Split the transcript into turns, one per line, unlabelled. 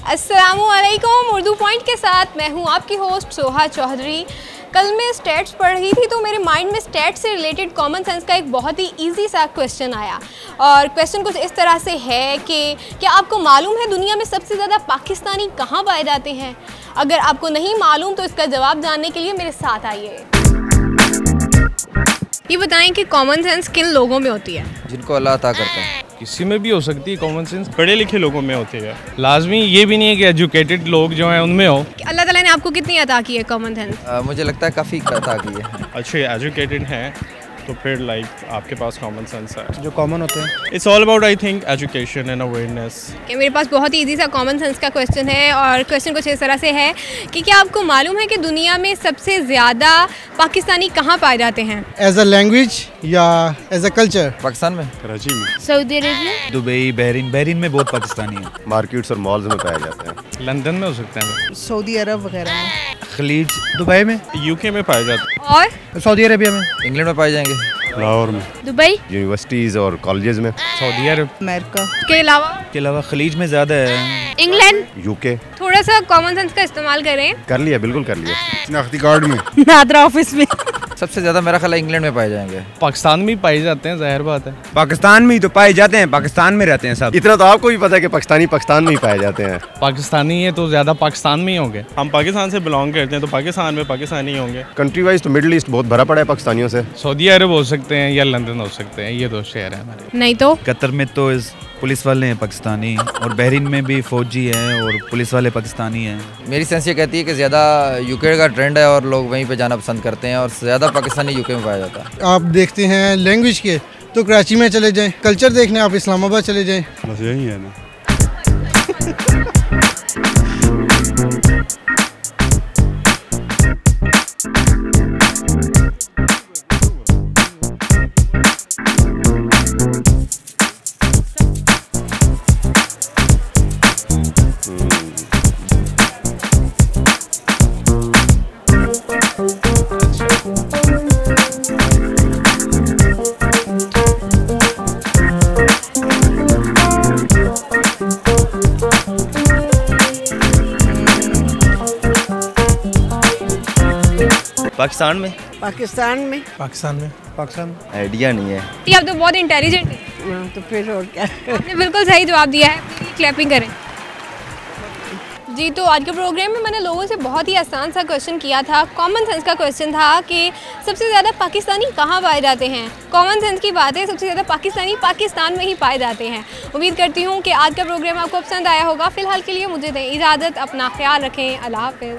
अस्सलामुअलैकुम। उर्दू पॉइंट के साथ मैं हूँ आपकी होस्ट सोहा चौधरी। कल मैं स्टैट्स पढ़ रही थी तो मेरे माइंड में स्टैट्स से रिलेटेड कॉमन सेंस का एक बहुत ही इजी सा क्वेश्चन आया और क्वेश्चन कुछ इस तरह से है कि क्या आपको मालूम है दुनिया में सबसे ज़्यादा पाकिस्तानी कहाँ पाए जाते हैं? अगर आपको नहीं मालूम तो इसका जवाब जानने के लिए मेरे साथ आइए। ये बताएं कि कॉमन सेंस किन लोगों में होती है?
जिनको अल्लाह अता करता है।
किसी में भी हो सकती है कॉमन सेंस, पढ़े लिखे लोगों में होती है। लाजमी ये भी नहीं है कि एजुकेटेड लोग जो हैं उनमें हो।
अल्लाह ताला ने आपको कितनी अता की है कॉमन सेंस?
मुझे लगता है काफ़ी अता की है।
अच्छे एजुकेटेड हैं तो फिर लाइक आपके पास कॉमन सेंस है।
जो कॉमन होते हैं
it's all about I think education and awareness.
मेरे पास बहुत ही इजी सा कॉमन सेंस का क्वेश्चन है और क्वेश्चन कुछ इस तरह से है कि क्या आपको मालूम है कि दुनिया में सबसे ज़्यादा पाकिस्तानी कहाँ पाए जाते हैं?
एज अ लैंग्वेज या एज अ कल्चर?
पाकिस्तान में,
कराची में,
सऊदी अरेबिया,
दुबई, बहरीन में बहुत पाकिस्तानी हैं।
मार्केट्स और मॉल्स में पाए जाते हैं।
लंदन में हो सकते हैं,
सऊदी अरब वगैरह में,
खलीज,
दुबई में,
यूके में पाए जाते हैं
और
सऊदी अरेबिया में,
इंग्लैंड में पाए जाएंगे,
लाहौर में,
दुबई
यूनिवर्सिटीज़ और कॉलेजेस में,
सऊदी अरब,
अमेरिका
के अलावा
खलीज में ज़्यादा है,
इंग्लैंड।
यूके।
थोड़ा सा कॉमन सेंस का इस्तेमाल करें।
कर लिया, बिल्कुल कर लिया। शनाख्ती कार्ड में,
नादरा ऑफिस में।
सबसे ज़्यादा मेरा ख्याल है इंग्लैंड में पाए जाएंगे।
पाकिस्तान में ही पाए जाते हैं, जाहिर बात है।
पाकिस्तान में ही तो पाए जाते हैं, पाकिस्तान में रहते हैं सब।
इतना तो आपको भी पता है कि पाकिस्तानी पाकिस्तान में ही पाए जाते हैं।
पाकिस्तानी है तो ज़्यादा पाकिस्तान में ही होंगे। हम पाकिस्तान से बिलोंग करते हैं तो पाकिस्तान में पाकिस्तानी होंगे।
कंट्री वाइज तो मिडिल ईस्ट बहुत भरा पड़ा है पाकिस्तानियों से।
सऊदी अरब हो सकते हैं या लंदन हो सकते हैं, ये दो शहर हैं हमारे।
नहीं तो
कतर में तो पुलिस वाले हैं पाकिस्तानी, और बहरीन में भी फौजी हैं और पुलिस वाले पाकिस्तानी हैं।
मेरी सेंस ये कहती है कि ज़्यादा यूके का ट्रेंड है और लोग वहीं पे जाना पसंद करते हैं और ज़्यादा पाकिस्तानी यूके में पाया जाता है।
आप देखते हैं लैंग्वेज के तो कराची में चले जाएं, कल्चर देखने आप इस्लामाबाद चले जाएं।
बस यही है ना।
पाकिस्तान में,
आइडिया नहीं है।
ये आप तो बहुत इंटेलिजेंट हैं।
तो फिर और क्या?
आपने बिल्कुल सही जवाब दिया है। क्लैपिंग करें जी। तो आज के प्रोग्राम में मैंने लोगों से बहुत ही आसान सा क्वेश्चन किया था। कॉमन सेंस का क्वेश्चन था कि सबसे ज़्यादा पाकिस्तानी कहाँ पाए जाते हैं। कॉमन सेंस की बात है, सबसे ज़्यादा पाकिस्तानी पाकिस्तान में ही पाए जाते हैं। उम्मीद करती हूँ कि आज का प्रोग्राम आपको पसंद आया होगा। फ़िलहाल के लिए मुझे दें इजाज़त, अपना ख्याल रखें। अल्लाह हाफ़िज़।